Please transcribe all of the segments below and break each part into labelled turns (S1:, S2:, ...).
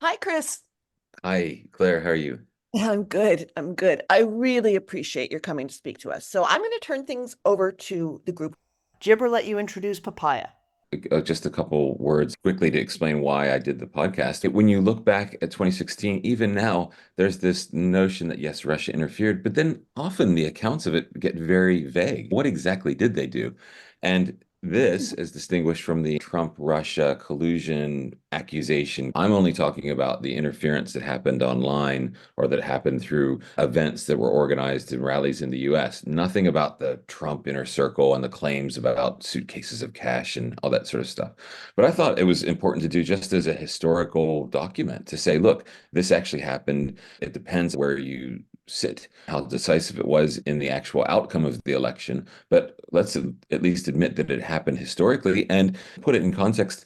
S1: Hi, Chris.
S2: Hi, Claire. How are you?
S1: I'm good. I'm good. I really appreciate your coming to speak to us. So I'm going to turn things over to the group. Gibber, let you introduce Papaya.
S2: Just a couple words quickly to explain why I did the podcast. When you look back at 2016, even now, there's this notion that yes, Russia interfered, but then often the accounts of it get very vague. What exactly did they do? And this is distinguished from the Trump-Russia collusion accusation. I'm only talking about the interference that happened online or that happened through events that were organized in rallies in the US. Nothing about the Trump inner circle and the claims about suitcases of cash and all that sort of stuff. But I thought it was important to do just as a historical document to say, look, this actually happened. It depends where you sit, how decisive it was in the actual outcome of the election. But let's at least admit that it happened historically and put it in context.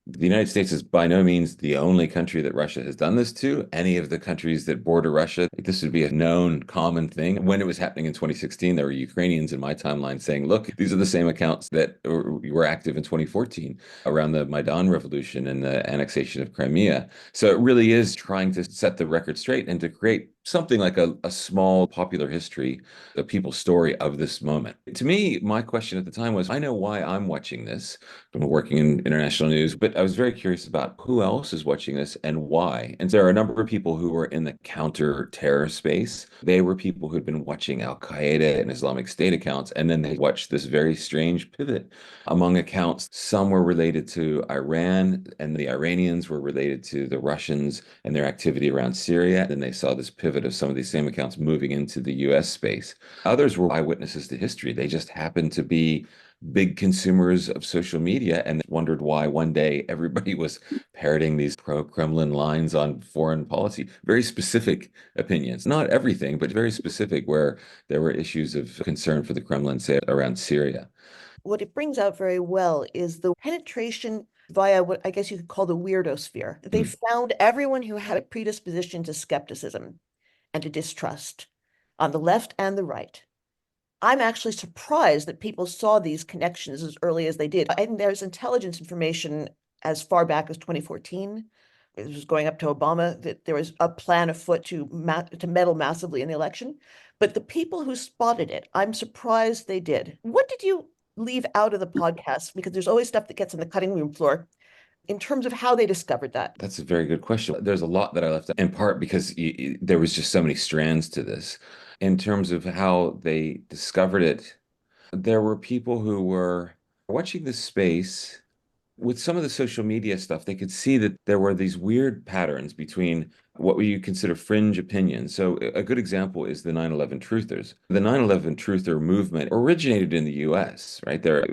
S2: The United States is by no means the only country that Russia has done this to. Any of the countries that border Russia, this would be a known common thing. When it was happening in 2016, there were Ukrainians in my timeline saying, look, these are the same accounts that were active in 2014 around the Maidan revolution and the annexation of Crimea. So it really is trying to set the record straight and to create something like a small popular history, a people's story of this moment. To me, my question at the time was, I know why I'm watching this. I'm working in international news, but I was very curious about who else is watching this and why. And there are a number of people who were in the counter-terror space. They were people who'd been watching Al Qaeda and Islamic State accounts, and then they watched this very strange pivot among accounts. Some were related to Iran, and the Iranians were related to the Russians and their activity around Syria. Then they saw this pivot of some of these same accounts moving into the US space. Others were eyewitnesses to history. They just happened to be big consumers of social media and wondered why one day everybody was parroting these pro-Kremlin lines on foreign policy. Very specific opinions, not everything, but very specific, where there were issues of concern for the Kremlin, say, around Syria.
S1: What it brings out very well is the penetration via what I guess you could call the weirdo sphere. They
S2: Mm.
S1: found everyone who had a predisposition to skepticism and to distrust on the left and the right. I'm actually surprised that people saw these connections as early as they did. And there's intelligence information as far back as 2014. It was going up to Obama that there was a plan afoot to meddle massively in the election. But the people who spotted it, I'm surprised they did. What did you leave out of the podcast? Because there's always stuff that gets on the cutting room floor in terms of how they discovered that.
S2: That's a very good question. There's a lot that I left out, in part because there was just so many strands to this. In terms of how they discovered it, there were people who were watching this space with some of the social media stuff. They could see that there were these weird patterns between what you consider fringe opinions. So a good example is the 9/11 truthers. The 9/11 truther movement originated in the US, right? There,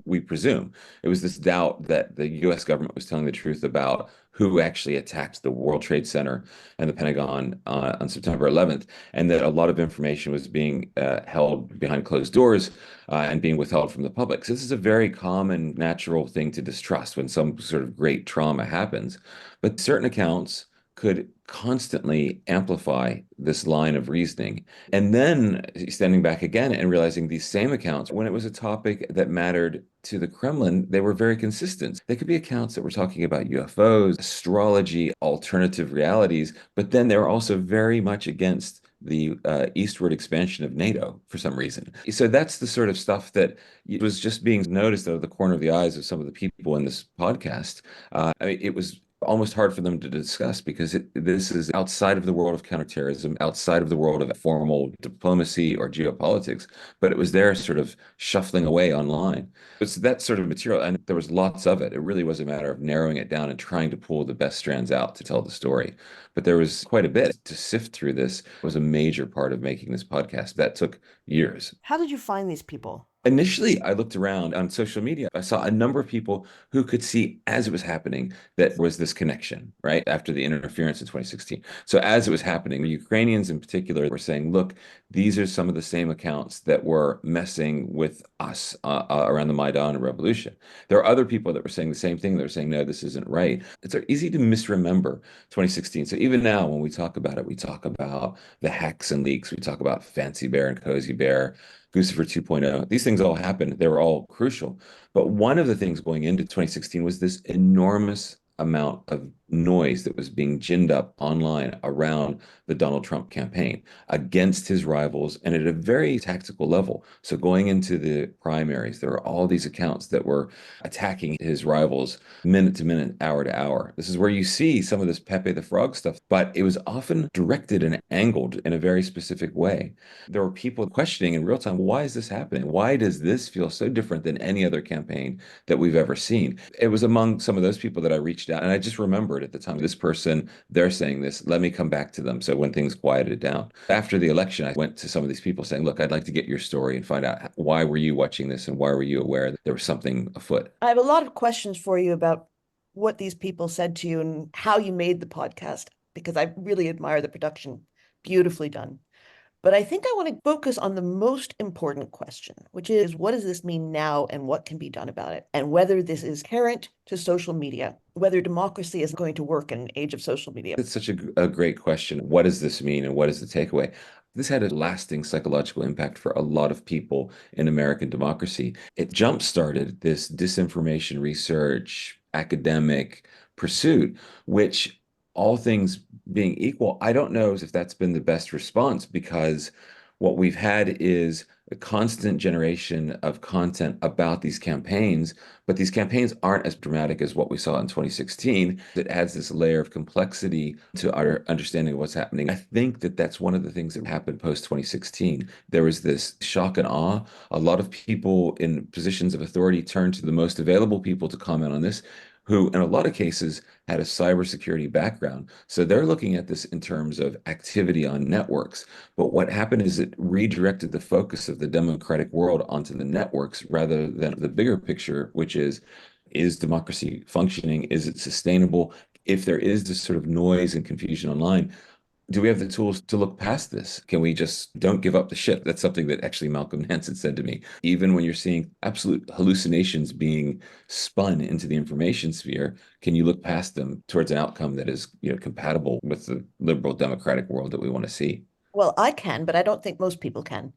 S2: we presume it was this doubt that the US government was telling the truth about who actually attacked the World Trade Center and the Pentagon on September 11th, and that a lot of information was being held behind closed doors and being withheld from the public. So this is a very common, natural thing to distrust when some sort of great trauma happens. But certain accounts could constantly amplify this line of reasoning. And then standing back again and realizing these same accounts, when it was a topic that mattered to the Kremlin, they were very consistent. They could be accounts that were talking about UFOs, astrology, alternative realities, but then they were also very much against the eastward expansion of NATO for some reason. So that's the sort of stuff that was just being noticed out of the corner of the eyes of some of the people in this podcast. I mean, it was almost hard for them to discuss because this is outside of the world of counterterrorism, outside of the world of formal diplomacy or geopolitics, but it was there sort of shuffling away online. It's that sort of material, and there was lots of it. It really was a matter of narrowing it down and trying to pull the best strands out to tell the story. But there was quite a bit to sift through this. It was a major part of making this podcast. That took years.
S1: How did you find these people?
S2: Initially, I looked around on social media. I saw a number of people who could see as it was happening that was this connection, right? After the interference in 2016. So as it was happening, the Ukrainians in particular were saying, look, these are some of the same accounts that were messing with us around the Maidan revolution. There are other people that were saying the same thing. They were saying, no, this isn't right. It's easy to misremember 2016. So even now, when we talk about it, we talk about the hacks and leaks. We talk about Fancy Bear and Cozy Bear. Lucifer 2.0. These things all happened. They were all crucial. But one of the things going into 2016 was this enormous amount of noise that was being ginned up online around the Donald Trump campaign against his rivals and at a very tactical level. So going into the primaries, there were all these accounts that were attacking his rivals minute to minute, hour to hour. This is where you see some of this Pepe the Frog stuff, but it was often directed and angled in a very specific way. There were people questioning in real time, why is this happening? Why does this feel so different than any other campaign that we've ever seen? It was among some of those people that I reached out, and I just remembered at the time, this person, they're saying this, let me come back to them. So when things quieted down. After the election, I went to some of these people saying, look, I'd like to get your story and find out why were you watching this and why were you aware that there was something afoot?
S1: I have a lot of questions for you about what these people said to you and how you made the podcast, because I really admire the production. Beautifully done. But I think I want to focus on the most important question, which is what does this mean now and what can be done about it? And whether this is inherent to social media, whether democracy is going to work in an age of social media.
S2: It's such a great question. What does this mean and what is the takeaway? This had a lasting psychological impact for a lot of people in American democracy. It jump-started this disinformation research, academic pursuit, which all things being equal, I don't know if that's been the best response because what we've had is a constant generation of content about these campaigns, but these campaigns aren't as dramatic as what we saw in 2016. It adds this layer of complexity to our understanding of what's happening. I think that that's one of the things that happened post 2016. There was this shock and awe. A lot of people in positions of authority turned to the most available people to comment on this, who in a lot of cases had a cybersecurity background. So they're looking at this in terms of activity on networks. But what happened is it redirected the focus of the democratic world onto the networks rather than the bigger picture, which is democracy functioning? Is it sustainable? If there is this sort of noise and confusion online, do we have the tools to look past this? Can we just don't give up the ship? That's something that actually Malcolm Nansen said to me. Even when you're seeing absolute hallucinations being spun into the information sphere, can you look past them towards an outcome that is, compatible with the liberal democratic world that we want to see?
S1: Well, I can, but I don't think most people can.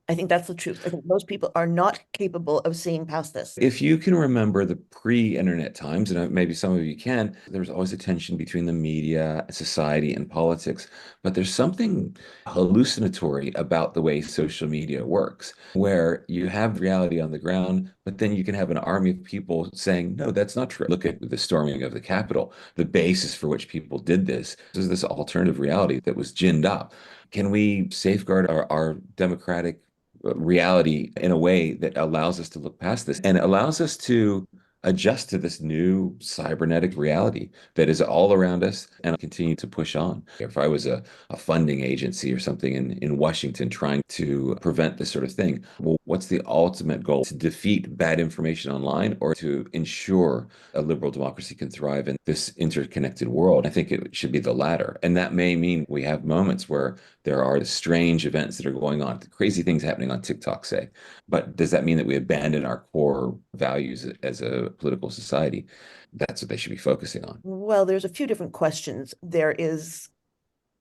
S1: I think that's the truth. I think most people are not capable of seeing past this.
S2: If you can remember the pre-internet times, and maybe some of you can, there was always a tension between the media, society, and politics. But there's something hallucinatory about the way social media works, where you have reality on the ground, but then you can have an army of people saying, no, that's not true. Look at the storming of the Capitol. The basis for which people did this is this alternative reality that was ginned up. Can we safeguard our democratic reality in a way that allows us to look past this and allows us to adjust to this new cybernetic reality that is all around us and continue to push on? If I was a funding agency or something in Washington trying to prevent this sort of thing, well, what's the ultimate goal? To defeat bad information online or to ensure a liberal democracy can thrive in this interconnected world? I think it should be the latter. And that may mean we have moments where there are strange events that are going on, crazy things happening on TikTok, say. But does that mean that we abandon our core values as a political society? That's what they should be focusing on.
S1: Well, there's a few different questions. There is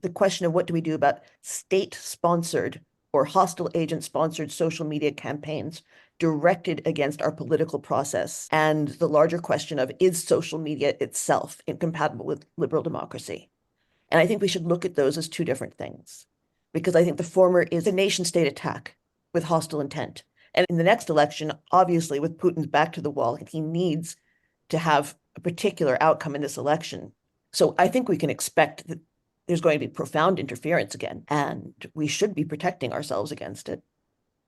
S1: the question of what do we do about state-sponsored or hostile agent-sponsored social media campaigns directed against our political process, and the larger question of is social media itself incompatible with liberal democracy? And I think we should look at those as two different things, because I think the former is a nation-state attack with hostile intent. And in the next election, obviously, with Putin's back to the wall, he needs to have a particular outcome in this election. So I think we can expect that there's going to be profound interference again, and we should be protecting ourselves against it.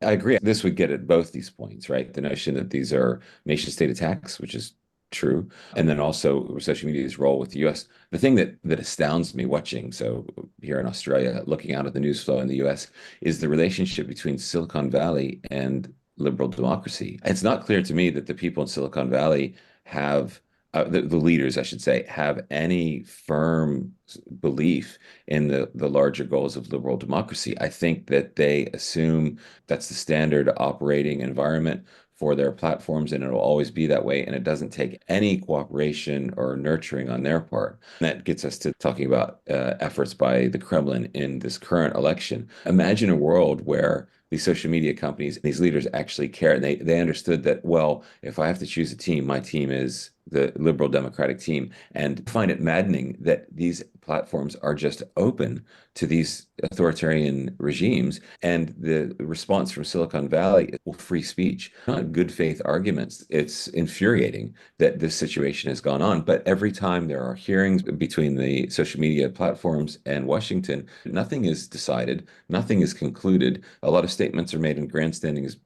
S2: I agree. This would get at both these points, right? The notion that these are nation state attacks, which is true, and then also social media's role with the US. The thing that astounds me watching, so here in Australia, looking out at the news flow in the US, is the relationship between Silicon Valley and liberal democracy. It's not clear to me that the people in Silicon Valley have the leaders, I should say, have any firm belief in the larger goals of liberal democracy. I think that they assume that's the standard operating environment for their platforms, and it'll always be that way. And it doesn't take any cooperation or nurturing on their part. And that gets us to talking about efforts by the Kremlin in this current election. Imagine a world where these social media companies, these leaders actually care. And they understood that, well, if I have to choose a team, my team is the liberal democratic team. And I find it maddening that these platforms are just open to these authoritarian regimes. And the response from Silicon Valley is, well, free speech, not good faith arguments. It's infuriating that this situation has gone on. But every time there are hearings between the social media platforms and Washington, nothing is decided, nothing is concluded. A lot of statements are made in grandstanding is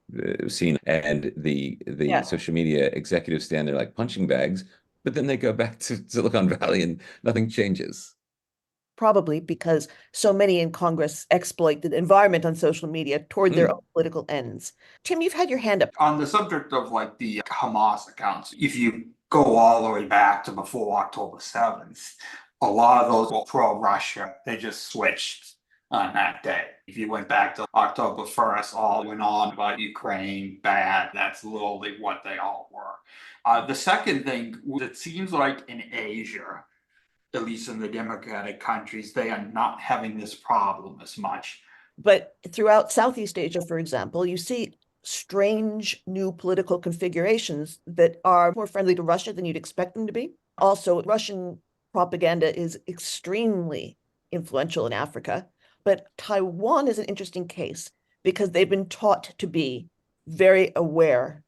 S2: seen, and the
S1: Yeah,
S2: social media executives stand there like punching bags, but then they go back to Silicon Valley and nothing changes.
S1: probably because so many in Congress exploit the environment on social media toward their own
S2: Mm.
S1: political ends. Tim, you've had your hand up.
S3: On the subject of like the Hamas accounts, if you go all the way back to before October 7th, a lot of those were pro-Russia. They just switched on that day. If you went back to October 1st, all went on about Ukraine, bad. That's literally what they all were. The second thing, it seems like in Asia, at least in the democratic countries, they are not having this problem as much.
S1: But throughout Southeast Asia, for example, you see strange new political configurations that are more friendly to Russia than you'd expect them to be. Also, Russian propaganda is extremely influential in Africa, but Taiwan is an interesting case because they've been taught to be very aware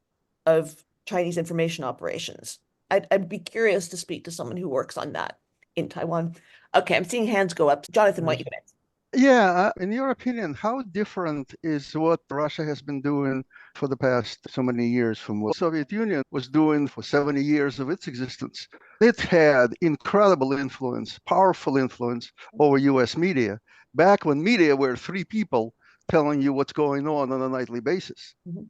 S1: of Chinese information operations. I'd be curious to speak to someone who works on that in Taiwan. Okay, I'm seeing hands go up. Jonathan, why don't you answer?
S4: Yeah, in your opinion, how different is what Russia has been doing for the past so many years from what the Soviet Union was doing for 70 years of its existence? It had incredible influence, powerful influence over US media, back when media were three people telling you what's going on a nightly basis.
S1: Mhm.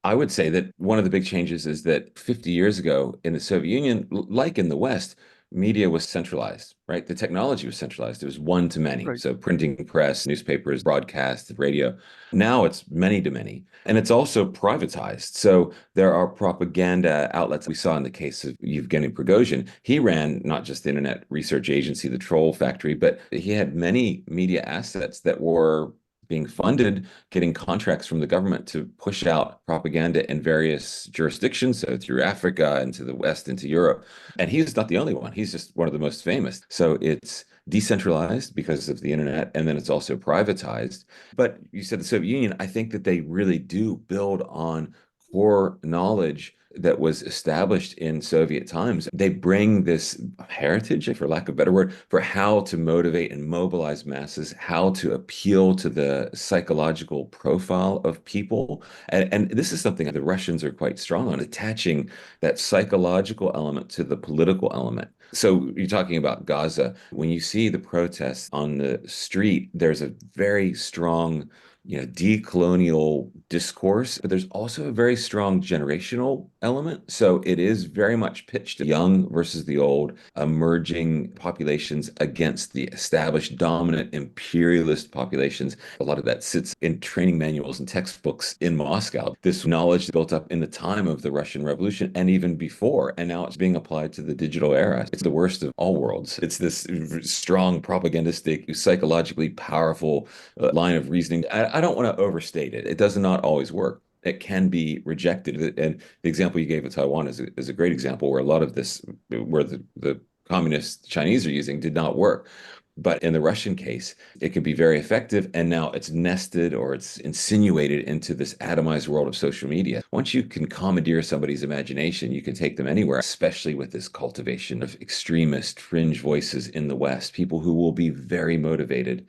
S2: I would say that one of the big changes is that 50 years ago in the Soviet Union, like in the West, media was centralized, right? The technology was centralized. It was one to many.
S4: Right.
S2: So printing press, newspapers, broadcast, radio. Now it's many to many. And it's also privatized. So there are propaganda outlets. We saw in the case of Yevgeny Prigozhin, he ran not just the Internet Research Agency, the Troll Factory, but he had many media assets that were being funded, getting contracts from the government to push out propaganda in various jurisdictions, so through Africa, into the West, into Europe. And he's not the only one. He's just one of the most famous. So it's decentralized because of the internet, and then it's also privatized. But you said the Soviet Union, I think that they really do build on core knowledge that was established in Soviet times. They bring this heritage, for lack of a better word, for how to motivate and mobilize masses, how to appeal to the psychological profile of people. And this is something the Russians are quite strong on, attaching that psychological element to the political element. So you're talking about Gaza. When you see the protests on the street, there's a very strong decolonial discourse, but there's also a very strong generational element. So it is very much pitched to young versus the old, emerging populations against the established dominant imperialist populations. A lot of that sits in training manuals and textbooks in Moscow. This knowledge built up in the time of the Russian Revolution and even before, and now it's being applied to the digital era. It's the worst of all worlds. It's this strong propagandistic, psychologically powerful line of reasoning. I don't want to overstate it. It does not always work. It can be rejected. And the example you gave of Taiwan is a great example where a lot of this, where the communist Chinese are using, did not work. But in the Russian case, it can be very effective. And now it's nested or it's insinuated into this atomized world of social media. Once you can commandeer somebody's imagination, you can take them anywhere, especially with this cultivation of extremist fringe voices in the West, people who will be very motivated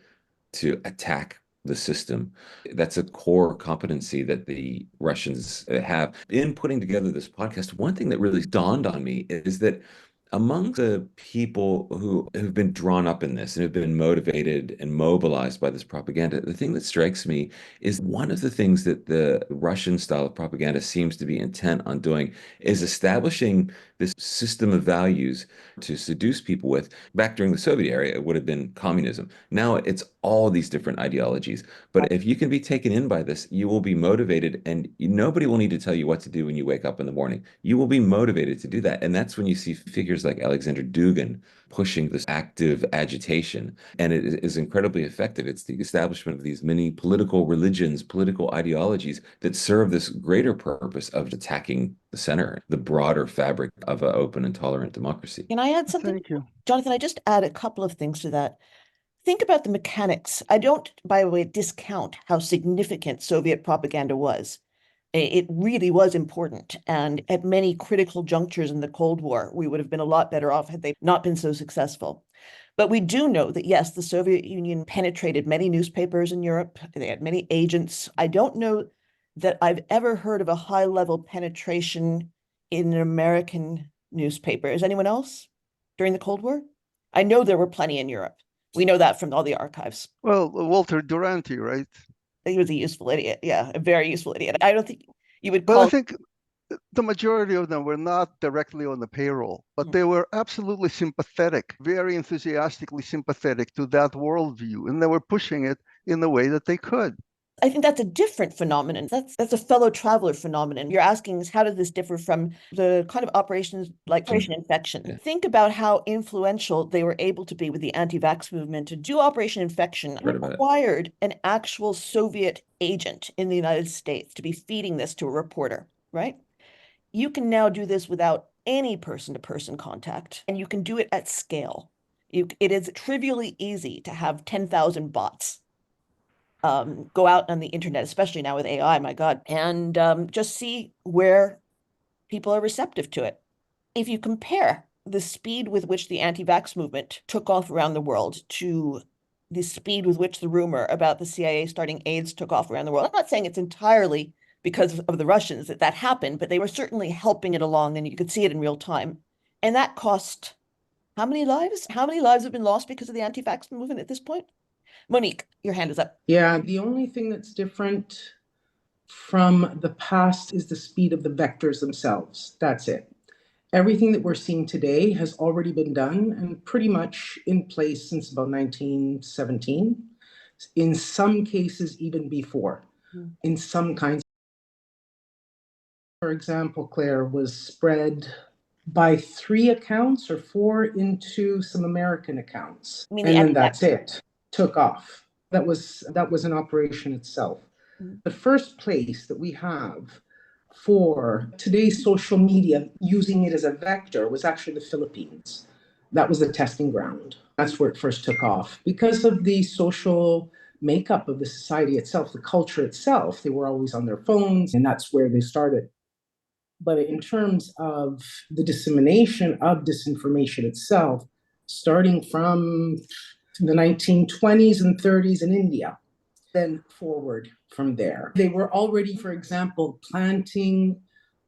S2: to attack the system. That's a core competency that the Russians have. In putting together this podcast, one thing that really dawned on me is that among the people who have been drawn up in this and have been motivated and mobilized by this propaganda, the thing that strikes me is one of the things that the Russian style of propaganda seems to be intent on doing is establishing this system of values to seduce people with. Back during the Soviet era, it would have been communism. Now it's all these different ideologies. But if you can be taken in by this, you will be motivated, and nobody will need to tell you what to do when you wake up in the morning. You will be motivated to do that. And that's when you see figures like Alexander Dugin pushing this active agitation. And it is incredibly effective. It's the establishment of these many political religions, political ideologies that serve this greater purpose of attacking the center, the broader fabric of an open and tolerant democracy.
S1: Can I add something?
S4: Thank you.
S1: Jonathan, I just add a couple of things to that. Think about the mechanics. I don't, by the way, discount how significant Soviet propaganda was. It really was important. And at many critical junctures in the Cold War, we would have been a lot better off had they not been so successful. But we do know that, yes, the Soviet Union penetrated many newspapers in Europe. They had many agents. I don't know that I've ever heard of a high-level penetration in an American newspaper. Is anyone else during the Cold War? I know there were plenty in Europe. We know that from all the archives.
S4: Well, Walter Duranty, right?
S1: He was a useful idiot. Yeah, a very useful idiot. I don't think you would
S4: But I
S1: call
S4: think the majority of them were not directly on the payroll, but they were absolutely sympathetic, very enthusiastically sympathetic to that worldview, and they were pushing it in the way that they could.
S1: I think that's a different phenomenon. That's a fellow traveler phenomenon. You're asking is how did this differ from the kind of operations like Operation Infection?
S2: Yeah.
S1: Think about how influential they were able to be with the anti-vax movement. To do Operation Infection
S2: Read about it.
S1: required an actual Soviet agent in the United States to be feeding this to a reporter, right? You can now do this without any person-to-person contact, and you can do it at scale. It is trivially easy to have 10,000 bots go out on the internet, especially now with AI, my God, and just see where people are receptive to it. If you compare the speed with which the anti-vax movement took off around the world to the speed with which the rumor about the CIA starting AIDS took off around the world, I'm not saying it's entirely because of the Russians that happened, but they were certainly helping it along, and you could see it in real time. And that cost how many lives? How many lives have been lost because of the anti-vax movement at this point? Monique, your hand is up.
S5: Yeah, the only thing that's different from the past is the speed of the vectors themselves. That's it. Everything that we're seeing today has already been done and pretty much in place since about 1917. In some cases, even before. In some kinds. For example, Claire, was spread by 3 accounts or 4 into some American accounts.
S1: I mean,
S5: and then that's it. Took off. That was an operation itself. The first place that we have for today's social media using it as a vector was actually the Philippines. That was the testing ground. That's where it first took off. Because of the social makeup of the society itself, the culture itself, they were always on their phones, and that's where they started. But in terms of the dissemination of disinformation itself, starting from the 1920s and 30s in India, then forward from there. They were already, for example, planting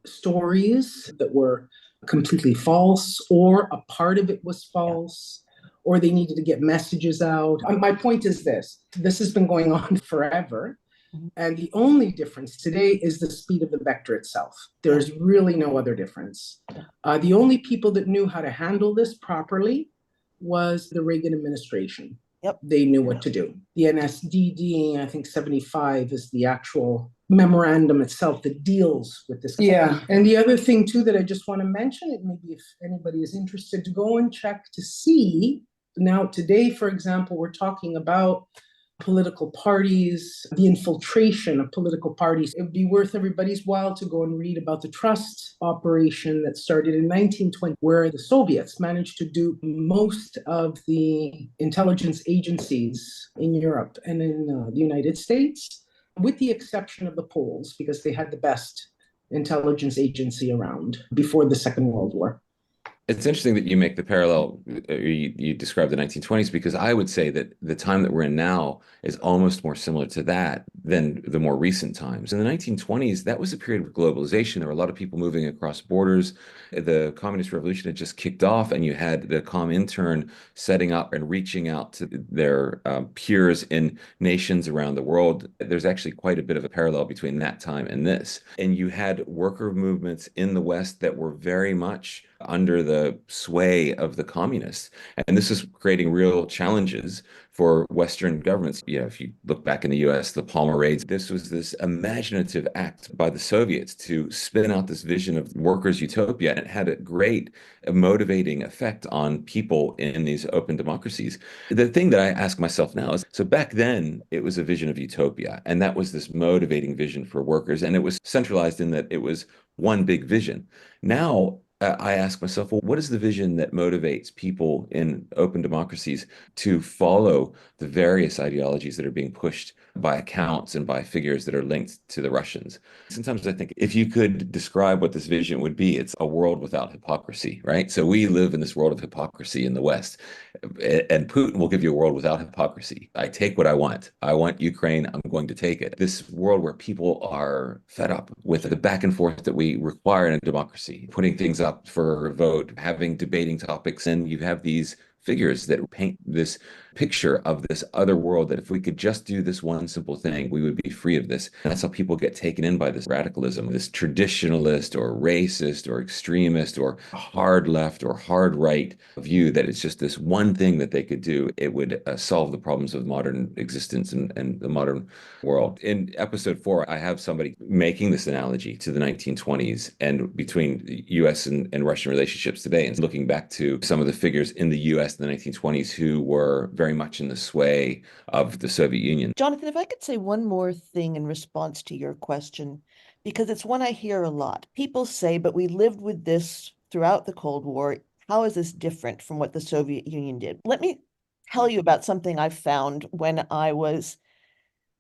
S5: stories that were completely false, or a part of it was false, or they needed to get messages out. My point is this has been going on forever. And the only difference today is the speed of the vector itself. There's really no other difference. The only people that knew how to handle this properly was the Reagan administration.
S1: Yep.
S5: They knew what to do. The NSDD, I think 75 is the actual memorandum itself that deals with this. Yeah. And the other thing too that I just want to mention, it maybe if anybody is interested to go and check to see. Now today, for example, we're talking about political parties, the infiltration of political parties. It would be worth everybody's while to go and read about the trust operation that started in 1920, where the Soviets managed to dupe most of the intelligence agencies in Europe and in the United States, with the exception of the Poles, because they had the best intelligence agency around before the Second World War.
S2: It's interesting that you make the parallel, you describe the 1920s, because I would say that the time that we're in now is almost more similar to that than the more recent times. In the 1920s, that was a period of globalization. There were a lot of people moving across borders. The communist revolution had just kicked off, and you had the Comintern setting up and reaching out to their peers in nations around the world. There's actually quite a bit of a parallel between that time and this. And you had worker movements in the West that were very much under the sway of the communists. And this is creating real challenges for Western governments. If you look back in the US, the Palmer raids, this was this imaginative act by the Soviets to spin out this vision of workers' utopia. And it had a great motivating effect on people in these open democracies. The thing that I ask myself now is, so back then it was a vision of utopia, and that was this motivating vision for workers, and it was centralized in that it was one big vision. Now, I ask myself, well, what is the vision that motivates people in open democracies to follow the various ideologies that are being pushed by accounts and by figures that are linked to the Russians? Sometimes I think if you could describe what this vision would be, it's a world without hypocrisy, right? So we live in this world of hypocrisy in the West, and Putin will give you a world without hypocrisy. I take what I want. I want Ukraine. I'm going to take it. This world where people are fed up with the back and forth that we require in a democracy, putting things up for a vote, having debating topics, and you have these figures that paint this picture of this other world that if we could just do this one simple thing, we would be free of this. And that's how people get taken in by this radicalism, this traditionalist or racist or extremist or hard left or hard right view that it's just this one thing that they could do. It would solve the problems of modern existence and the modern world. In episode 4, I have somebody making this analogy to the 1920s and between US and Russian relationships today, and looking back to some of the figures in the US in the 1920s who were very much in the sway of the Soviet Union.
S1: Jonathan, if I could say one more thing in response to your question, because it's one I hear a lot. People say, but we lived with this throughout the Cold War. How is this different from what the Soviet Union did? Let me tell you about something I found when I was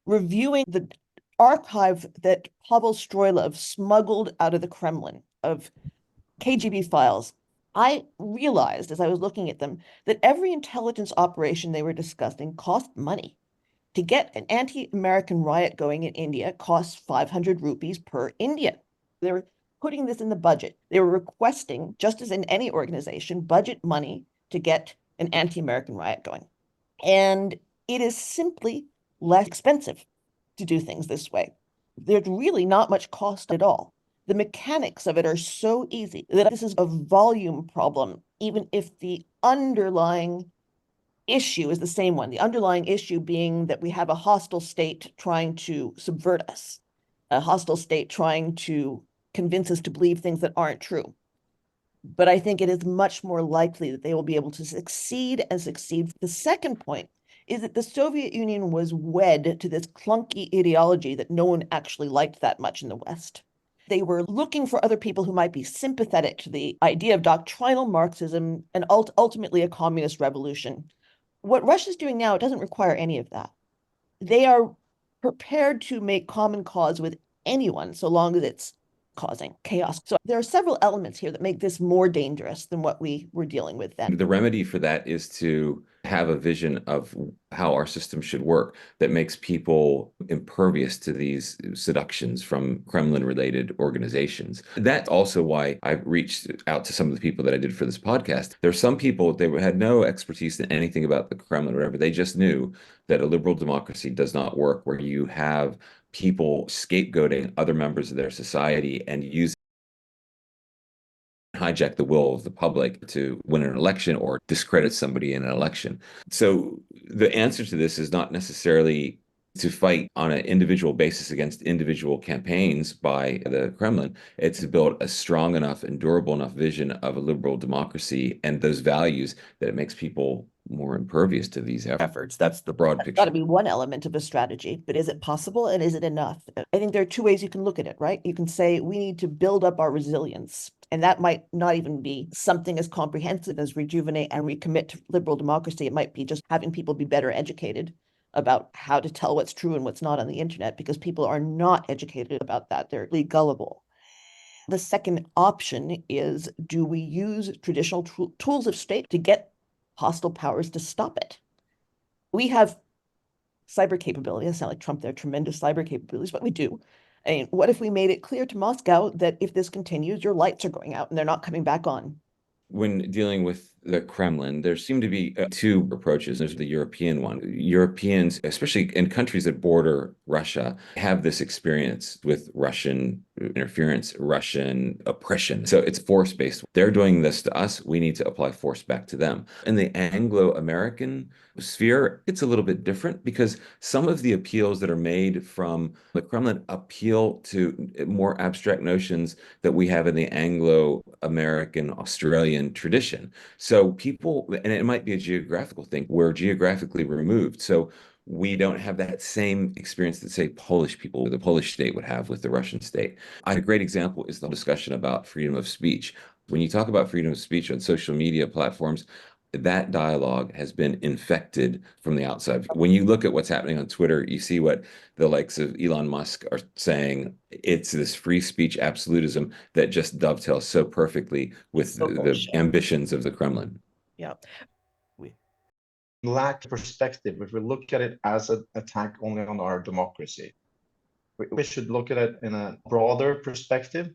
S1: reviewing the archive that Pavel Stroilov smuggled out of the Kremlin of KGB files. I realized as I was looking at them that every intelligence operation they were discussing cost money. To get an anti-American riot going in India costs 500 rupees per Indian. They were putting this in the budget. They were requesting, just as in any organization, budget money to get an anti-American riot going. And it is simply less expensive to do things this way. There's really not much cost at all. The mechanics of it are so easy that this is a volume problem, even if the underlying issue is the same one. The underlying issue being that we have a hostile state trying to subvert us, a hostile state trying to convince us to believe things that aren't true. But I think it is much more likely that they will be able to succeed and succeed. The second point is that the Soviet Union was wed to this clunky ideology that no one actually liked that much in the West. They were looking for other people who might be sympathetic to the idea of doctrinal Marxism and ultimately a communist revolution. What Russia's doing now, it doesn't require any of that. They are prepared to make common cause with anyone so long as it's causing chaos. So there are several elements here that make this more dangerous than what we were dealing with then.
S2: The remedy for that is to have a vision of how our system should work that makes people impervious to these seductions from Kremlin-related organizations. That's also why I reached out to some of the people that I did for this podcast. There are some people, they had no expertise in anything about the Kremlin or whatever. They just knew that a liberal democracy does not work where you have people scapegoating other members of their society and using hijack the will of the public to win an election or discredit somebody in an election. So the answer to this is not necessarily to fight on an individual basis against individual campaigns by the Kremlin. It's to build a strong enough and durable enough vision of a liberal democracy and those values that it makes people more impervious to these efforts. That's the broad
S1: That's
S2: picture.
S1: got to be one element of a strategy, but is it possible and is it enough? I think there are two ways you can look at it, right? You can say we need to build up our resilience, and that might not even be something as comprehensive as rejuvenate and recommit to liberal democracy. It might be just having people be better educated about how to tell what's true and what's not on the internet, because people are not educated about that. They're really gullible. The second option is, do we use traditional tools of state to get hostile powers to stop it? We have cyber capability. It's not like Trump, they have tremendous cyber capabilities, but we do. I mean, what if we made it clear to Moscow that if this continues, your lights are going out and they're not coming back on?
S2: When dealing with the Kremlin, there seem to be two approaches. There's the European one. Europeans, especially in countries that border Russia, have this experience with Russian interference, Russian oppression. So it's force-based. They're doing this to us. We need to apply force back to them. In the Anglo-American sphere, it's a little bit different because some of the appeals that are made from the Kremlin appeal to more abstract notions that we have in the Anglo-American, Australian tradition. So people, and it might be a geographical thing, we're geographically removed. So we don't have that same experience that, say, Polish people, the Polish state would have with the Russian state. A great example is the discussion about freedom of speech. When you talk about freedom of speech on social media platforms, that dialogue has been infected from the outside. When you look at what's happening on Twitter, you see what the likes of Elon Musk are saying. It's this free speech absolutism that just dovetails so perfectly with the ambitions of the Kremlin.
S1: Yeah.
S6: Lack perspective, if we look at it as an attack only on our democracy, we should look at it in a broader perspective.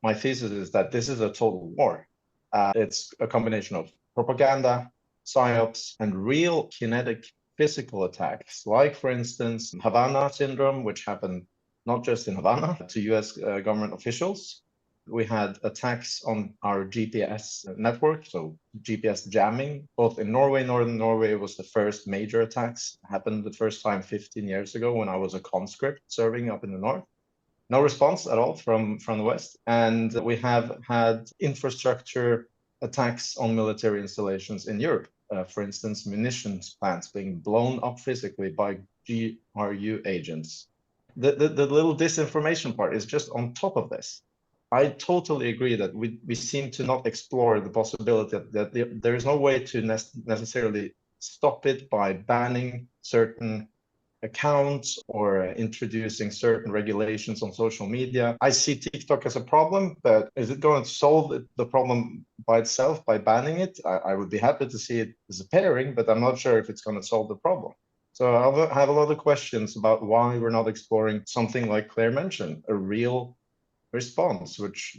S6: My thesis is that this is a total war. It's a combination of propaganda, psyops, and real kinetic physical attacks, like, for instance, Havana syndrome, which happened not just in Havana to US government officials. We had attacks on our GPS network, so GPS jamming, both in Norway. Northern Norway was the first major attacks, happened the first time 15 years ago when I was a conscript serving up in the north. No response at all from the West. And we have had infrastructure attacks on military installations in Europe. For instance, munitions plants being blown up physically by GRU agents. The little disinformation part is just on top of this. I totally agree that we seem to not explore the possibility that there is no way to necessarily stop it by banning certain accounts or introducing certain regulations on social media. I see TikTok as a problem, but is it going to solve the problem by itself by banning it? I would be happy to see it disappearing, but I'm not sure if it's going to solve the problem. So I have a lot of questions about why we're not exploring something like Claire mentioned, a real response, which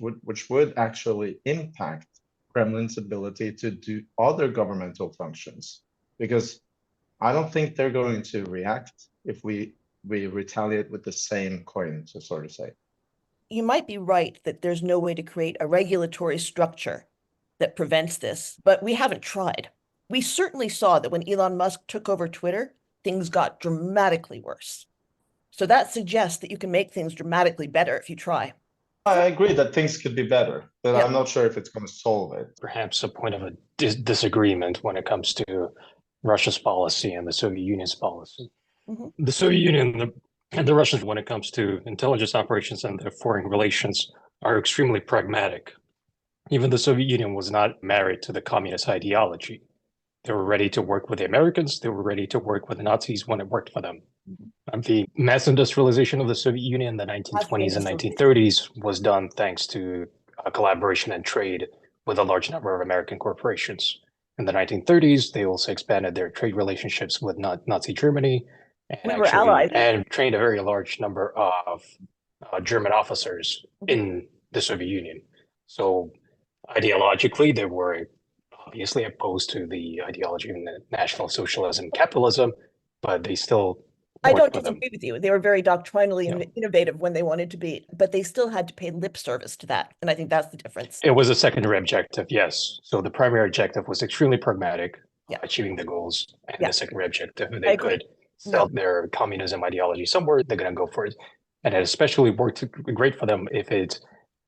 S6: would actually impact Kremlin's ability to do other governmental functions, because I don't think they're going to react if we retaliate with the same coin, to sort of say.
S1: You might be right that there's no way to create a regulatory structure that prevents this, but we haven't tried. We certainly saw that when Elon Musk took over Twitter, things got dramatically worse. So that suggests that you can make things dramatically better if you try.
S6: I agree that things could be better, but
S1: Yeah.
S6: I'm not sure if it's going to solve it.
S7: Perhaps a point of a disagreement when it comes to Russia's policy and the Soviet Union's policy.
S1: Mhm.
S7: The Soviet Union and the Russians, when it comes to intelligence operations and their foreign relations, are extremely pragmatic. Even the Soviet Union was not married to the communist ideology. They were ready to work with the Americans. They were ready to work with the Nazis when it worked for them. The mass industrialization of the Soviet Union in the 1920s and 1930s was done thanks to collaboration and trade with a large number of American corporations. In the 1930s, they also expanded their trade relationships with Nazi Germany
S1: We were allies.
S7: and trained a very large number of German officers in the Soviet Union. So ideologically, they were obviously opposed to the ideology of National Socialism and capitalism, but they still
S1: I don't
S7: worked with them.
S1: disagree with you. They were very doctrinally
S7: Yeah.
S1: innovative when they wanted to be, but they still had to pay lip service to that. And I think that's the difference.
S7: It was a secondary objective, yes. So the primary objective was extremely pragmatic,
S1: Yeah.
S7: achieving the goals, and
S1: Yeah.
S7: the secondary objective, if
S1: I
S7: they
S1: agree.
S7: could sell their communism ideology somewhere, they're going to go for it. And it especially worked great for them if it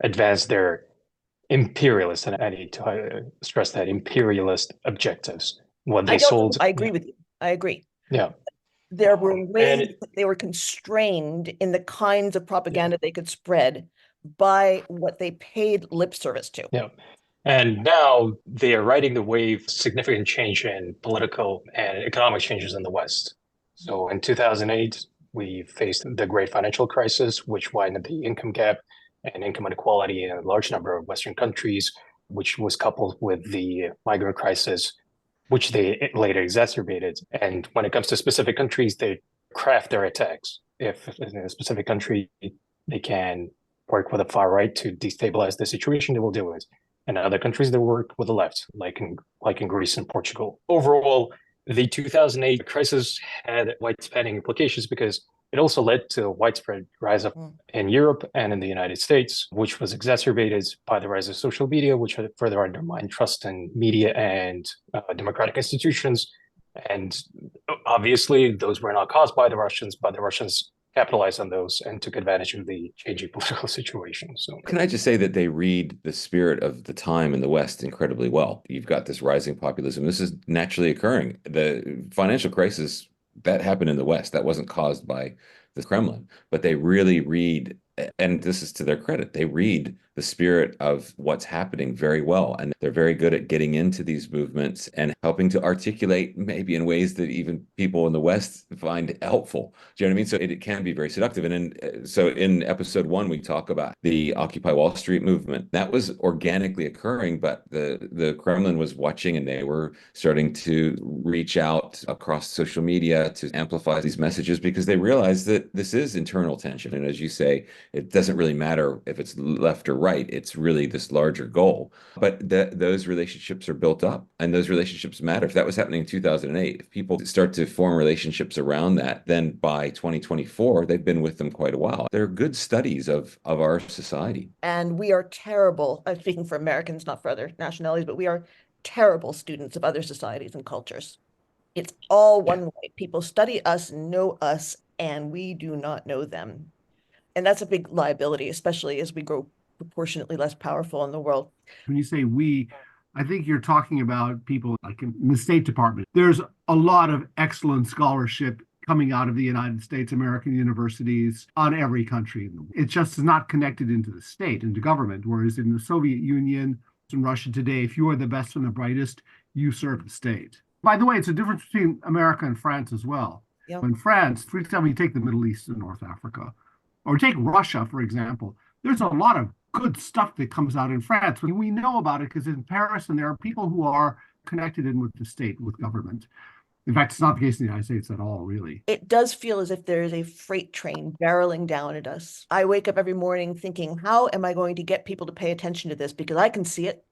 S7: advanced their imperialist, and I need to stress that, imperialist objectives. What they sold.
S1: I agree with you. I agree.
S7: Yeah.
S1: There were ways
S7: And
S1: that they were constrained in the kinds of propaganda they could spread by what they paid lip service to.
S7: Yeah. And now they are riding the wave of significant change in political and economic changes in the West. So in 2008, we faced the great financial crisis, which widened the income gap and income inequality in a large number of Western countries, which was coupled with the migrant crisis, which they later exacerbated. And when it comes to specific countries, they craft their attacks. If in a specific country they can work with the far right to destabilize the situation, they will do it. And other countries they work with the left, like in Greece and Portugal. Overall, the 2008 crisis had wide-spanning implications because it also led to a widespread rise up in Europe and in the United States, which was exacerbated by the rise of social media, which further undermined trust in media and democratic institutions. And obviously, those were not caused by the Russians, but the Russians capitalized on those and took advantage of the changing political situation. So,
S2: can I just say that they read the spirit of the time in the West incredibly well? You've got this rising populism. This is naturally occurring. The financial crisis that happened in the West, that wasn't caused by the Kremlin, but they really read, and this is to their credit, they read the spirit of what's happening very well. And they're very good at getting into these movements and helping to articulate maybe in ways that even people in the West find helpful. Do you know what I mean? So it can be very seductive. And so in episode 1, we talk about the Occupy Wall Street movement. That was organically occurring, but the Kremlin was watching and they were starting to reach out across social media to amplify these messages because they realized that this is internal tension. And as you say, it doesn't really matter if it's left or right. It's really this larger goal. But those relationships are built up and those relationships matter. If that was happening in 2008, if people start to form relationships around that, then by 2024, they've been with them quite a while. They're good studies of our society.
S1: And we are terrible, I'm speaking for Americans, not for other nationalities, but we are terrible students of other societies and cultures. It's all one way. People study us, know us, and we do not know them. And that's a big liability, especially as we grow proportionately less powerful in the world.
S8: When you say we, I think you're talking about people like in the State Department. There's a lot of excellent scholarship coming out of the United States, American universities on every country. It just is not connected into the state, into government, whereas in the Soviet Union, in Russia today, if you are the best and the brightest, you serve the state. By the way, it's a difference between America and France as well.
S1: Yeah.
S8: In France, for example, you take the Middle East and North Africa, or take Russia, for example, there's a lot of good stuff that comes out in France. We know about it because in Paris, and there are people who are connected in with the state, with government. In fact, it's not the case in the United States at all, really.
S1: It does feel as if there is a freight train barreling down at us. I wake up every morning thinking, how am I going to get people to pay attention to this? Because I can see it.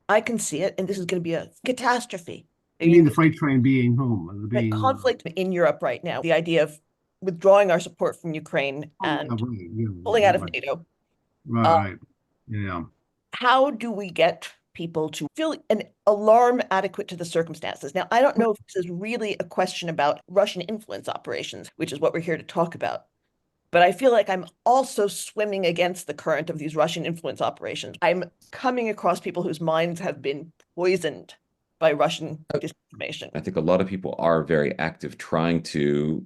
S1: I can see it. And this is going to be a catastrophe.
S8: You mean the freight train being whom?
S1: The conflict in Europe right now, the idea of withdrawing our support from Ukraine and pulling out of NATO.
S8: Right. Yeah.
S1: How do we get people to feel an alarm adequate to the circumstances? Now, I don't know if this is really a question about Russian influence operations, which is what we're here to talk about. But I feel like I'm also swimming against the current of these Russian influence operations. I'm coming across people whose minds have been poisoned by Russian disinformation.
S2: I think a lot of people are very active trying to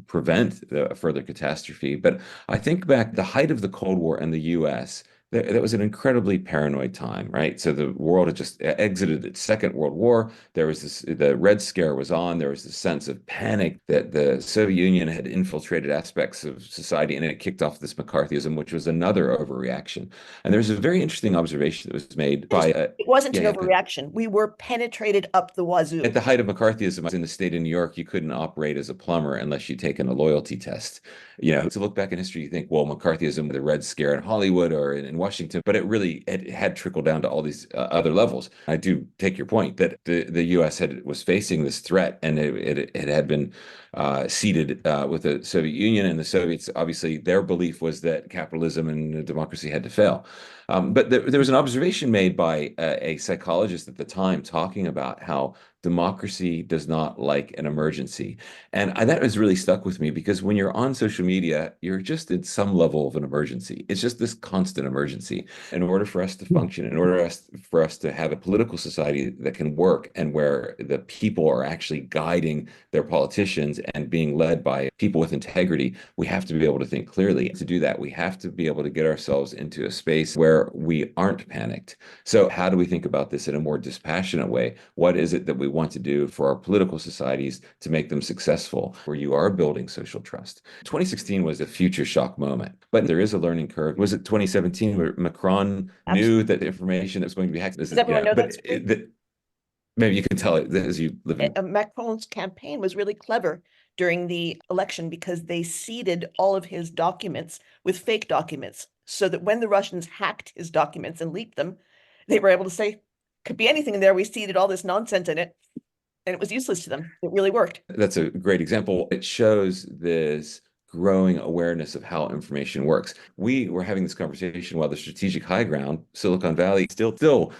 S2: prevent the further catastrophe. But I think back the height of the Cold War and the US, that was an incredibly paranoid time, right? So the world had just exited its Second World War. There was this, the Red Scare was on. There was this sense of panic that the Soviet Union had infiltrated aspects of society, and it kicked off this McCarthyism, which was another overreaction. And there's a very interesting observation that was made by...
S1: it wasn't an overreaction. We were penetrated up the wazoo.
S2: At the height of McCarthyism in the state of New York, you couldn't operate as a plumber unless you'd taken a loyalty test. You know, to look back in history, you think, well, McCarthyism, the Red Scare in Hollywood or in Washington, but it had trickled down to all these other levels. I do take your point that the U.S. was facing this threat, and it had been seated with the Soviet Union, and the Soviets, obviously, their belief was that capitalism and democracy had to fail. But there was an observation made by a psychologist at the time talking about how democracy does not like an emergency. And that has really stuck with me because when you're on social media, you're just in some level of an emergency. It's just this constant emergency. In order for us to function, in order for us to have a political society that can work and where the people are actually guiding their politicians and being led by people with integrity, we have to be able to think clearly. To do that, we have to be able to get ourselves into a space where we aren't panicked. So how do we think about this in a more dispassionate way? What is it that we want to do for our political societies to make them successful, where you are building social trust? 2016 was a future shock moment, but there is a learning curve. Was it 2017 where Macron knew that the information that was going to be hacked?
S1: Does everyone know that's true?
S2: Maybe you can tell it as you live in.
S1: Macron's campaign was really clever during the election because they seeded all of his documents with fake documents so that when the Russians hacked his documents and leaked them, they were able to say, could be anything in there. We seeded all this nonsense in it, and it was useless to them. It really worked.
S2: That's a great example. It shows this growing awareness of how information works. We were having this conversation while the strategic high ground, Silicon Valley, still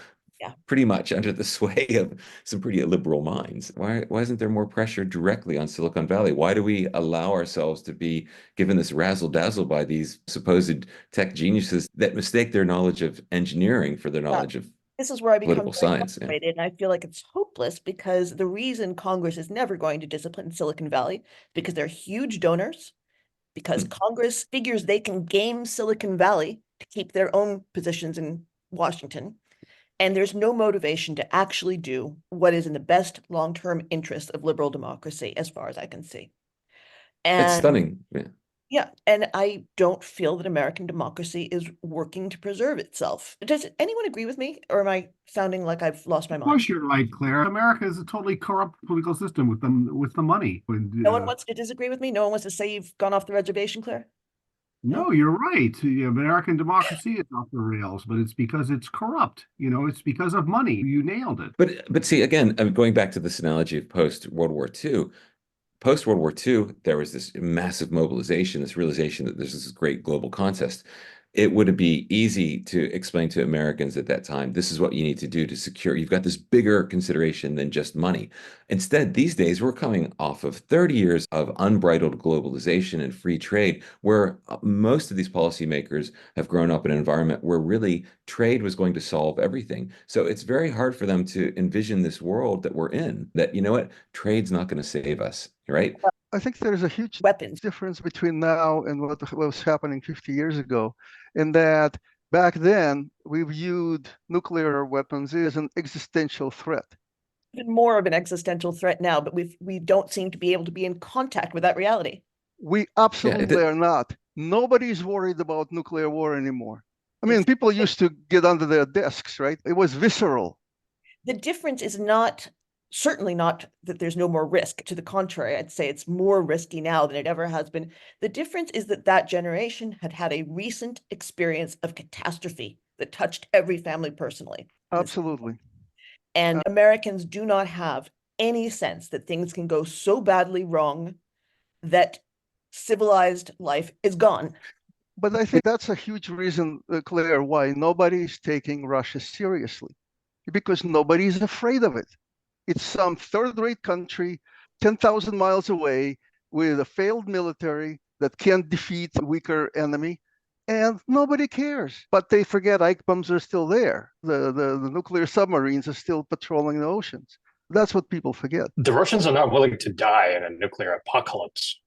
S1: Yeah.
S2: pretty much under the sway of some pretty liberal minds. Why isn't there more pressure directly on Silicon Valley? Why do we allow ourselves to be given this razzle dazzle by these supposed tech geniuses that mistake their knowledge of engineering for their knowledge of
S1: This is where I become
S2: political
S1: very
S2: science? Yeah.
S1: frustrated, and I feel like it's hopeless because the reason Congress is never going to discipline Silicon Valley because they're huge donors, because Congress figures they can game Silicon Valley to keep their own positions in Washington. And there's no motivation to actually do what is in the best long-term interest of liberal democracy, as far as I can see.
S2: It's
S1: And
S2: stunning. Yeah.
S1: yeah, and I don't feel that American democracy is working to preserve itself. Does anyone agree with me, or am I sounding like I've lost my
S8: Of
S1: mind?
S8: course, you're right, Claire. America is a totally corrupt political system with the money.
S1: No one wants to disagree with me? No one wants to say you've gone off the reservation, Claire?
S8: No, you're right. American democracy is off the rails, but it's because it's corrupt. It's because of money. You nailed it.
S2: But see, again, I'm going back to this analogy of post-World War II. Post-World War II, there was this massive mobilization, this realization that there's this great global contest. It would be easy to explain to Americans at that time, this is what you need to do to secure. You've got this bigger consideration than just money. Instead, these days, we're coming off of 30 years of unbridled globalization and free trade, where most of these policymakers have grown up in an environment where really trade was going to solve everything. So it's very hard for them to envision this world that we're in, that, you know what, trade's not going to save us, right?
S4: I think there's a huge
S1: Weapons.
S4: difference between now and what was happening 50 years ago, in that back then we viewed nuclear weapons as an existential threat.
S1: Even more of an existential threat now, but we don't seem to be able to be in contact with that reality.
S4: We absolutely are not. Nobody's worried about nuclear war anymore. I mean, people used to get under their desks, right? It was visceral.
S1: The difference is certainly not that there's no more risk. To the contrary, I'd say it's more risky now than it ever has been. The difference is that that generation had had a recent experience of catastrophe that touched every family personally.
S4: Absolutely.
S1: And Americans do not have any sense that things can go so badly wrong that civilized life is gone.
S4: But I think that's a huge reason, Claire, why nobody's taking Russia seriously, because nobody's afraid of it. It's some third-rate country, 10,000 miles away, with a failed military that can't defeat a weaker enemy, and nobody cares. But they forget Ike bombs are still there. The nuclear submarines are still patrolling the oceans. That's what people forget.
S7: The Russians are not willing to die in a nuclear apocalypse.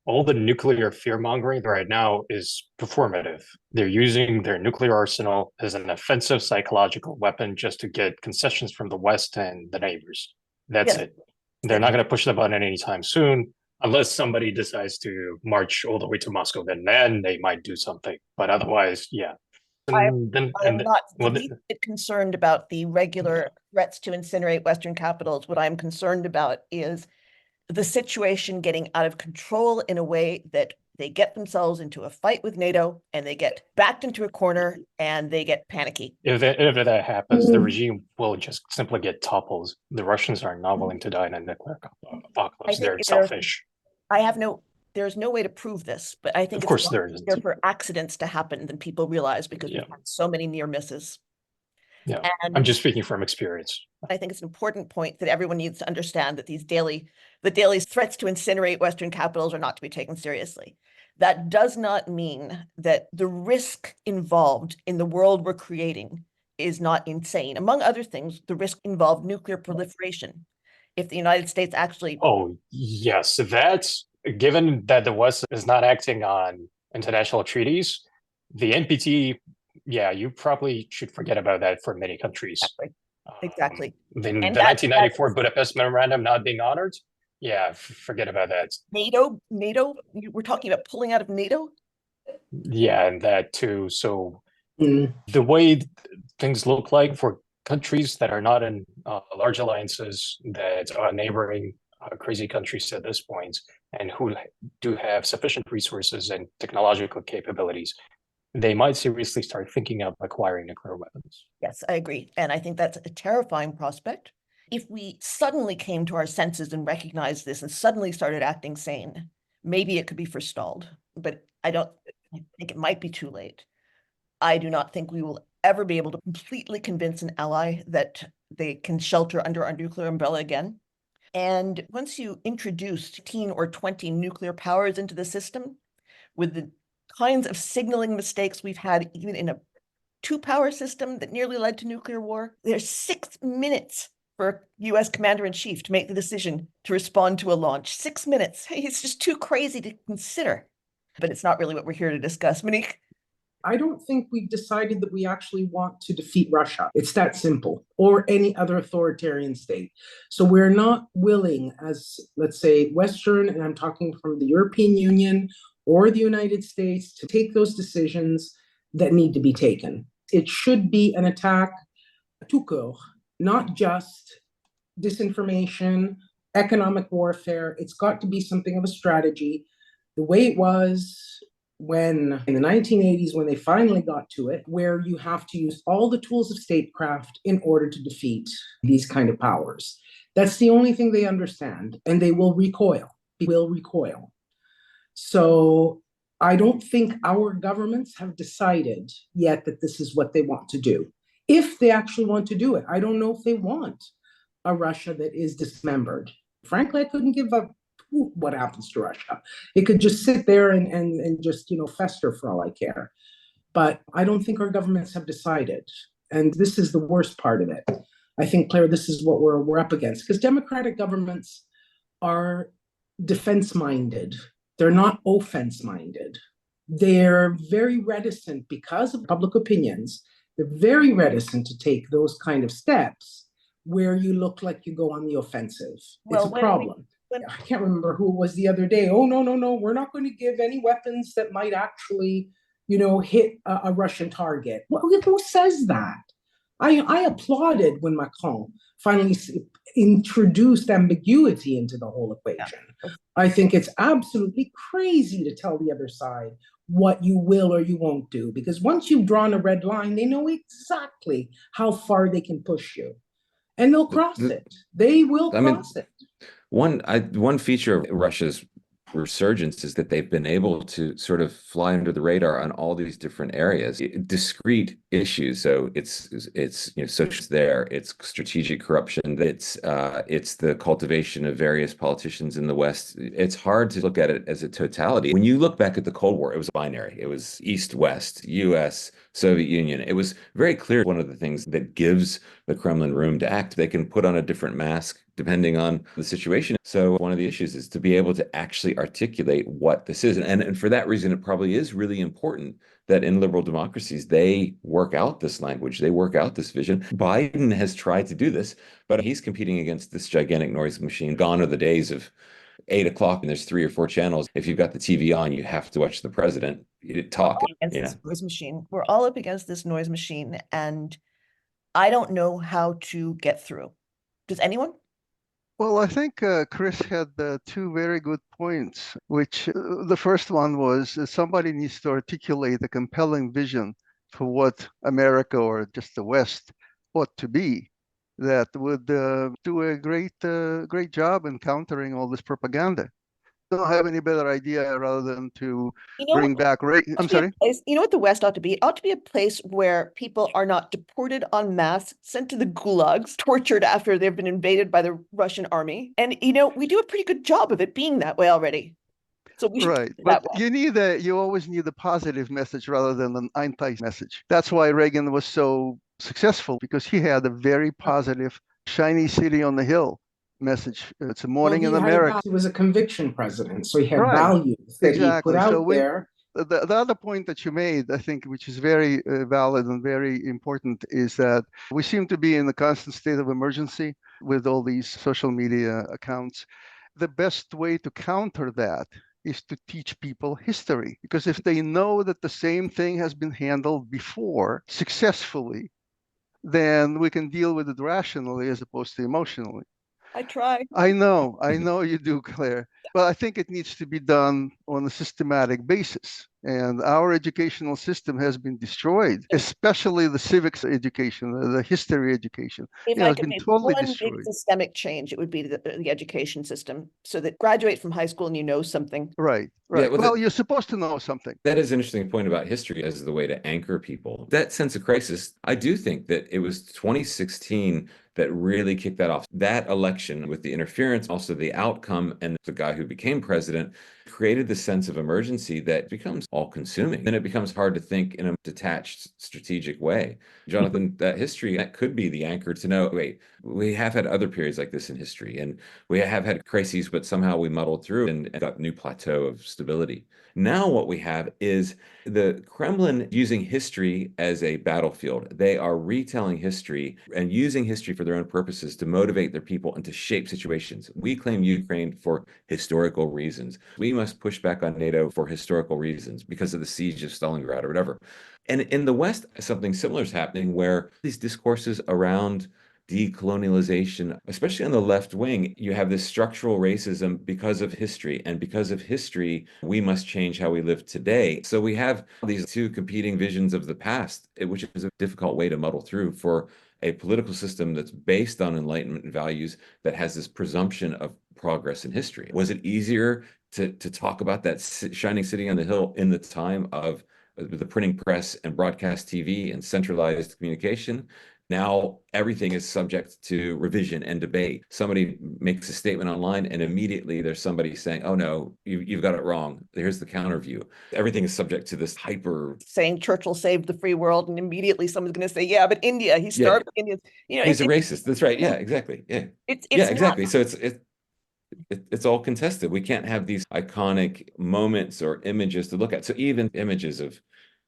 S7: All the nuclear fear-mongering right now is performative. They're using their nuclear arsenal as an offensive psychological weapon just to get concessions from the West and the neighbors. That's it. They're not going to push the button anytime soon, unless somebody decides to march all the way to Moscow. Then they might do something. But otherwise, yeah.
S1: I'm not the least bit concerned about the regular threats to incinerate Western capitals. What I'm concerned about is the situation getting out of control in a way that they get themselves into a fight with NATO and they get backed into a corner and they get panicky.
S7: If that happens, the regime will just simply get toppled. The Russians are not willing to die in a nuclear apocalypse. They're selfish.
S1: There's no way to prove this, but I think
S7: of course there
S1: easier for accidents to happen than people realize because we've had so many near misses.
S7: Yeah, and I'm just speaking from experience.
S1: I think it's an important point that everyone needs to understand that the daily threats to incinerate Western capitals are not to be taken seriously. That does not mean that the risk involved in the world we're creating is not insane. Among other things, the risk involved nuclear proliferation. If the United States actually...
S7: Oh, yes. That's given that the West is not acting on international treaties, the NPT... Yeah, you probably should forget about that for many countries.
S1: Exactly.
S7: The 1994 Budapest Memorandum not being honored? Yeah, forget about that.
S1: NATO, we're talking about pulling out of NATO?
S7: Yeah, and that too. So the way things look like for countries that are not in large alliances, that are neighboring crazy countries at this point, and who do have sufficient resources and technological capabilities, they might seriously start thinking of acquiring nuclear weapons.
S1: Yes, I agree. And I think that's a terrifying prospect. If we suddenly came to our senses and recognized this and suddenly started acting sane, maybe it could be forestalled, but I think it might be too late. I do not think we will ever be able to completely convince an ally that they can shelter under our nuclear umbrella again. And once you introduce 15 or 20 nuclear powers into the system, with the kinds of signaling mistakes we've had even in a two-power system that nearly led to nuclear war, there's 6 minutes for a US commander-in-chief to make the decision to respond to a launch. 6 minutes. Hey, it's just too crazy to consider. But it's not really what we're here to discuss. Monique?
S5: I don't think we've decided that we actually want to defeat Russia. It's that simple, or any other authoritarian state. So we're not willing, as, let's say, Western, and I'm talking from the European Union or the United States, to take those decisions that need to be taken. It should be an attack tout court, not just disinformation, economic warfare. It's got to be something of a strategy. The way it was when in the 1980s, when they finally got to it, where you have to use all the tools of statecraft in order to defeat these kind of powers. That's the only thing they understand, and they will recoil. They will recoil. So I don't think our governments have decided yet that this is what they want to do. If they actually want to do it, I don't know if they want a Russia that is dismembered. Frankly, I couldn't give up what happens to Russia. It could just sit there and just, fester for all I care. But I don't think our governments have decided. And this is the worst part of it. I think, Claire, this is what we're up against. Because democratic governments are defense-minded. They're not offense-minded. They're very reticent, because of public opinions, they're very reticent to take those kind of steps where you look like you go on the offensive. It's a problem. I can't remember who it was the other day. Oh, no, we're not going to give any weapons that might actually, hit a Russian target. Who says that? I applauded when Macron finally introduced ambiguity into the whole equation. Yeah. I think it's absolutely crazy to tell the other side what you will or you won't do, because once you've drawn a red line, they know exactly how far they can push you, and they'll cross it. They will cross it.
S2: One feature of Russia's resurgence is that they've been able to sort of fly under the radar on all these different areas, discrete issues. So it's social there, it's strategic corruption, it's the cultivation of various politicians in the West. It's hard to look at it as a totality. When you look back at the Cold War, it was binary. It was East-West, US, Soviet Union. It was very clear. One of the things that gives the Kremlin room to act, they can put on a different mask depending on the situation. So one of the issues is to be able to actually articulate what this is. And for that reason, it probably is really important that in liberal democracies, they work out this language, they work out this vision. Biden has tried to do this, but he's competing against this gigantic noise machine. Gone are the days of 8 o'clock and there's 3 or 4 channels. If you've got the TV on, you have to watch the president talk.
S1: This noise machine. We're all up against this noise machine, and I don't know how to get through. Does anyone?
S4: Well, I think Chris had 2 very good points, which the first one was somebody needs to articulate a compelling vision for what America or just the West ought to be that would do a great job in countering all this propaganda. Don't have any better idea rather than to bring back. I'm sorry.
S1: You know what the West ought to be? It ought to be a place where people are not deported en masse, sent to the gulags, tortured after they've been invaded by the Russian army. And we do a pretty good job of it being that way already. So we should
S4: right, but you always need a positive message rather than an anti message. That's why Reagan was so successful, because he had a very positive, shiny city on the hill message. It's a morning in America.
S5: He was a conviction president, so he had values that he put out there.
S4: The other point that you made, I think, which is very valid and very important, is that we seem to be in a constant state of emergency with all these social media accounts. The best way to counter that is to teach people history, because if they know that the same thing has been handled before successfully, then we can deal with it rationally as opposed to emotionally.
S1: I try.
S4: I know you do, Claire. But I think it needs to be done on a systematic basis. And our educational system has been destroyed, especially the civics education, the history education.
S1: If
S4: You know,
S1: I
S4: it's
S1: could
S4: been
S1: make
S4: totally
S1: one big
S4: destroyed.
S1: systemic change, it would be the education system, so that graduate from high school and you know something.
S4: Right,
S2: Yeah,
S4: right.
S2: well,
S4: Well, you're supposed to know something.
S2: that is an interesting point about history as the way to anchor people. That sense of crisis, I do think that it was 2016 that really kicked that off. That election with the interference, also the outcome, and the guy who became president created the sense of emergency that becomes all consuming. Then it becomes hard to think in a detached, strategic way. Jonathan, that history, that could be the anchor to know, wait, we have had other periods like this in history, and we have had crises, but somehow we muddled through and got a new plateau of stability. Now, what we have is the Kremlin using history as a battlefield. They are retelling history and using history for their own purposes to motivate their people and to shape situations. We claim Ukraine for historical reasons. We must push back on NATO for historical reasons because of the siege of Stalingrad or whatever. And in the West, something similar is happening where these discourses around decolonialization, especially on the left wing, you have this structural racism because of history. And because of history, we must change how we live today. So we have these two competing visions of the past, which is a difficult way to muddle through for a political system that's based on Enlightenment values that has this presumption of progress in history. Was it easier to talk about that shining city on the hill in the time of the printing press and broadcast TV and centralized communication? Now everything is subject to revision and debate. Somebody makes a statement online and immediately there's somebody saying, oh no, you've got it wrong. Here's the counter view. Everything is subject to this hyper.
S1: Saying Churchill saved the free world, and immediately someone's going to say, yeah, but India, he starved Indians. You know,
S2: He's a racist. That's right. Yeah, exactly. Yeah.
S1: It's
S2: Yeah,
S1: not.
S2: exactly. So it's all contested. We can't have these iconic moments or images to look at. So even images of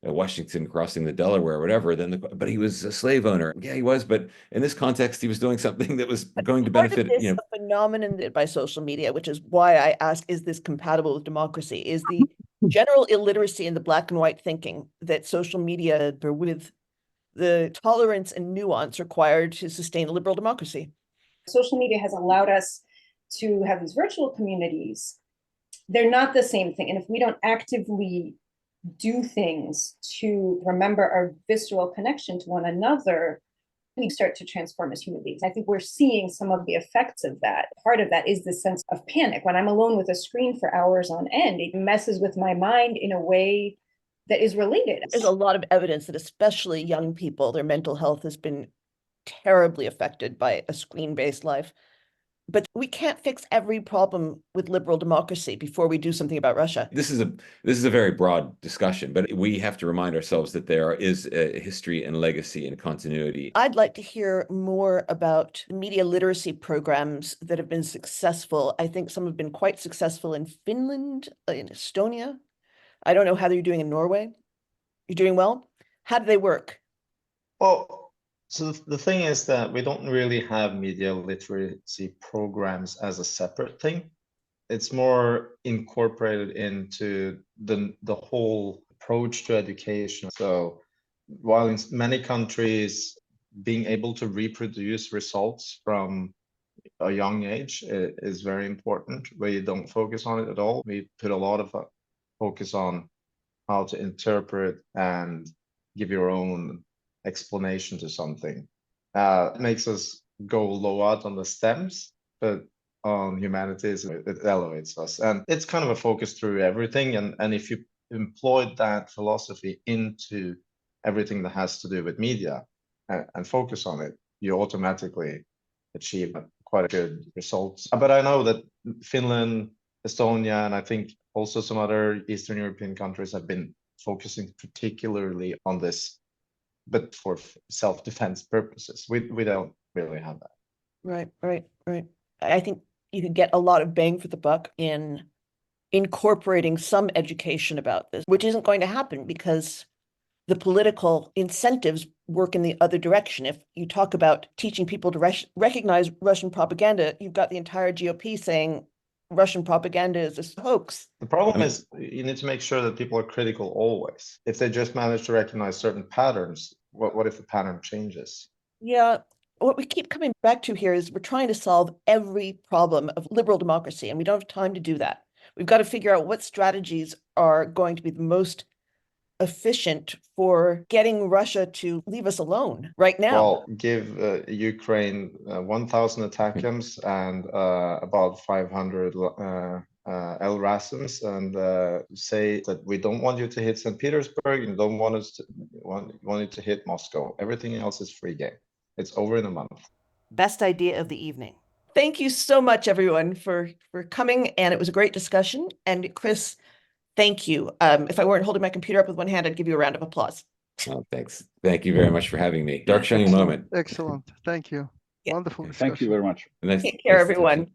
S2: Washington crossing the Delaware or whatever, but he was a slave owner. Yeah, he was. But in this context, he was doing something that was going to
S1: Part of
S2: benefit,
S1: this a phenomenon by social media, which is why I ask, is this compatible with democracy? Is the general illiteracy in the black and white thinking that social media, with the tolerance and nuance required to sustain a liberal democracy.
S9: Social media has allowed us to have these virtual communities. They're not the same thing. And if we don't actively do things to remember our visceral connection to one another, we start to transform as human beings. I think we're seeing some of the effects of that. Part of that is the sense of panic. When I'm alone with a screen for hours on end, it messes with my mind in a way that is related.
S1: There's a lot of evidence that especially young people, their mental health has been terribly affected by a screen-based life. But we can't fix every problem with liberal democracy before we do something about Russia.
S2: This is a very broad discussion, but we have to remind ourselves that there is a history and legacy and continuity.
S1: I'd like to hear more about media literacy programs that have been successful. I think some have been quite successful in Finland, in Estonia. I don't know how you're doing in Norway. You're doing well? How do they work?
S6: Well, so the thing is that we don't really have media literacy programs as a separate thing. It's more incorporated into the whole approach to education. So while in many countries being able to reproduce results from a young age is very important, we don't focus on it at all. We put a lot of focus on how to interpret and give your own explanation to something. It makes us go low out on the stems, but on humanities, it elevates us. And it's kind of a focus through everything. And if you employ that philosophy into everything that has to do with media and focus on it, you automatically achieve quite a good results. But I know that Finland, Estonia, and I think also some other Eastern European countries have been focusing particularly on this, but for self-defense purposes. We don't really have that.
S1: Right. I think you could get a lot of bang for the buck in incorporating some education about this, which isn't going to happen because the political incentives work in the other direction. If you talk about teaching people to recognize Russian propaganda, you've got the entire GOP saying Russian propaganda is a hoax.
S6: The problem is you need to make sure that people are critical always. If they just manage to recognize certain patterns, what if the pattern changes?
S1: Yeah, what we keep coming back to here is we're trying to solve every problem of liberal democracy, and we don't have time to do that. We've got to figure out what strategies are going to be the most efficient for getting Russia to leave us alone right now.
S6: Well, give Ukraine 1,000 ATACMS and about 500 LRASMs, and say that we don't want you to hit St. Petersburg, and don't want us to want you to hit Moscow. Everything else is free game. It's over in a month.
S1: Best idea of the evening. Thank you so much, everyone, for coming, and it was a great discussion. And Chris, thank you. If I weren't holding my computer up with one hand, I'd give you a round of applause.
S2: Oh, thanks. Thank you very much for having me. Dark shining moment.
S4: Excellent. Thank you.
S1: Yeah.
S4: Wonderful
S10: Thank you
S4: discussion.
S10: very much.
S2: Nice,
S1: Take care,
S2: nice to touch
S1: everyone.
S2: on.